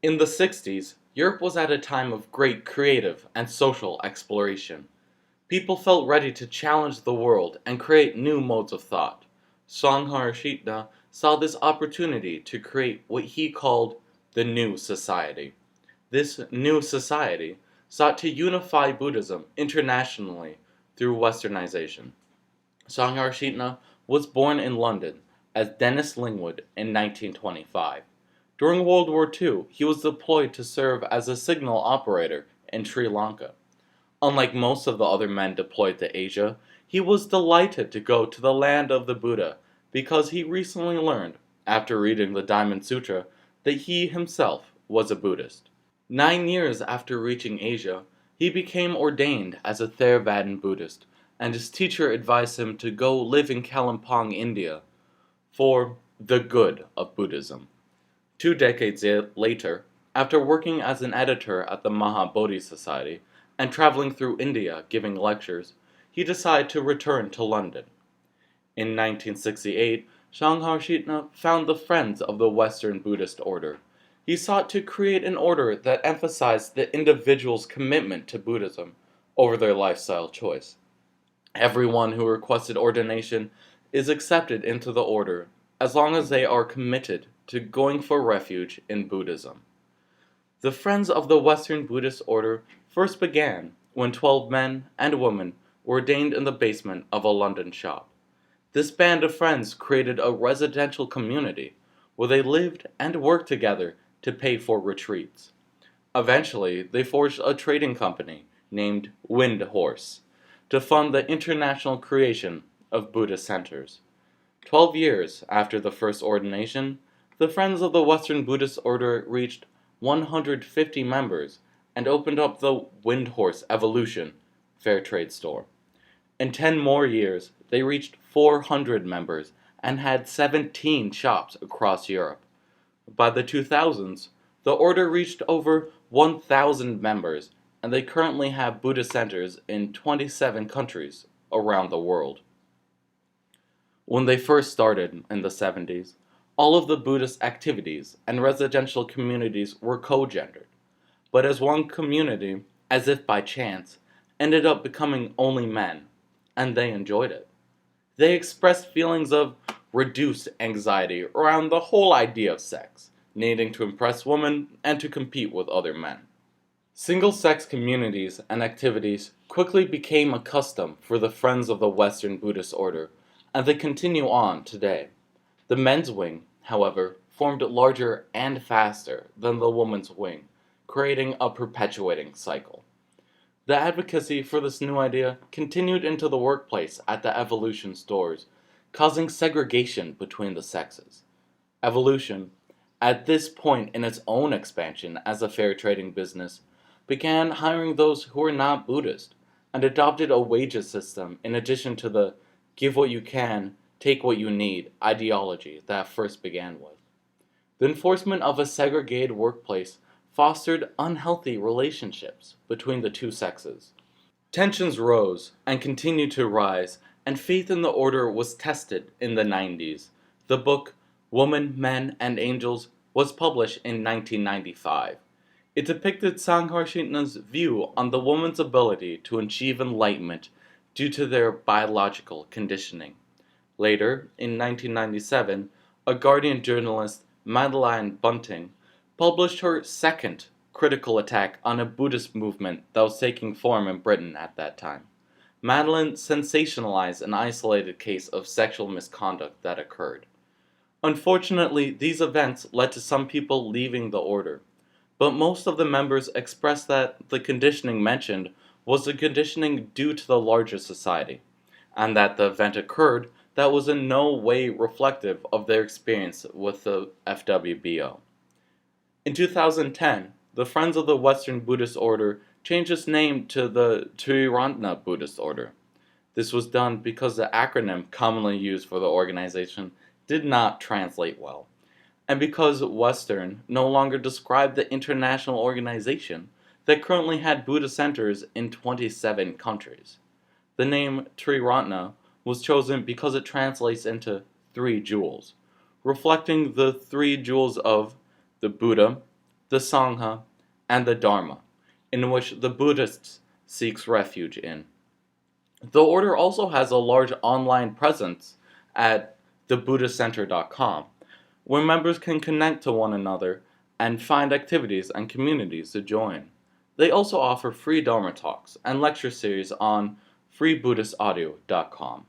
In the 60s, Europe was at a time of great creative and social exploration. People felt ready to challenge the world and create new modes of thought. Sangharakshita saw this opportunity to create what he called the New Society. This New Society sought to unify Buddhism internationally through Westernization. Sangharakshita was born in London as Dennis Lingwood in 1925. During World War II, he was deployed to serve as a signal operator in Sri Lanka. Unlike most of the other men deployed to Asia, he was delighted to go to the land of the Buddha because he recently learned, after reading the Diamond Sutra, that he himself was a Buddhist. 9 years after reaching Asia, he became ordained as a Theravada Buddhist, and his teacher advised him to go live in Kalimpong, India, for the good of Buddhism. 2 decades later, after working as an editor at the Mahabodhi Society and traveling through India giving lectures, he decided to return to London. In 1968, Sangharakshita found the Friends of the Western Buddhist Order. He sought to create an order that emphasized the individual's commitment to Buddhism over their lifestyle choice. Everyone who requested ordination is accepted into the order as long as they are committed to going for refuge in Buddhism. The Friends of the Western Buddhist Order first began when 12 men and women were ordained in the basement of a London shop. This band of friends created a residential community where they lived and worked together to pay for retreats. Eventually, they forged a trading company named Windhorse to fund the international creation of Buddhist centers. 12 years after the first ordination, the Friends of the Western Buddhist Order reached 150 members and opened up the Windhorse Evolution Fair Trade store. In 10 more years, they reached 400 members and had 17 shops across Europe. By the 2000s, the order reached over 1,000 members, and they currently have Buddhist centers in 27 countries around the world. When they first started in the 70s, all of the Buddhist activities and residential communities were co-gendered, but as one community, as if by chance, ended up becoming only men, and they enjoyed it. They expressed feelings of reduced anxiety around the whole idea of sex, needing to impress women and to compete with other men. Single-sex communities and activities quickly became a custom for the Friends of the Western Buddhist Order, and they continue on today. The men's wing, however, formed larger and faster than the women's wing, creating a perpetuating cycle. The advocacy for this new idea continued into the workplace at the Evolution stores, causing segregation between the sexes. Evolution, at this point in its own expansion as a fair trading business, began hiring those who were not Buddhist and adopted a wages system in addition to the give what you can, take what you need ideology that first began with. The enforcement of a segregated workplace fostered unhealthy relationships between the two sexes. Tensions rose and continued to rise, and faith in the order was tested in the 90s. The book Woman, Men, and Angels was published in 1995. It depicted Sangharakshita's view on the woman's ability to achieve enlightenment due to their biological conditioning. Later, in 1997, a Guardian journalist, Madeline Bunting, published her second critical attack on a Buddhist movement that was taking form in Britain at that time. Madeline sensationalized an isolated case of sexual misconduct that occurred. Unfortunately, these events led to some people leaving the order, but most of the members expressed that the conditioning mentioned was a conditioning due to the larger society, and that the event occurred that was in no way reflective of their experience with the FWBO. In 2010, the Friends of the Western Buddhist Order changed its name to the Triratna Buddhist Order. This was done because the acronym commonly used for the organization did not translate well, and because Western no longer described the international organization that currently had Buddhist centers in 27 countries. The name Triratna was chosen because it translates into 3 jewels, reflecting the 3 jewels of the Buddha, the Sangha, and the Dharma, in which the Buddhists seeks refuge in. The order also has a large online presence at thebuddhistcenter.com, where members can connect to one another and find activities and communities to join. They also offer free Dharma talks and lecture series on freebuddhistaudio.com.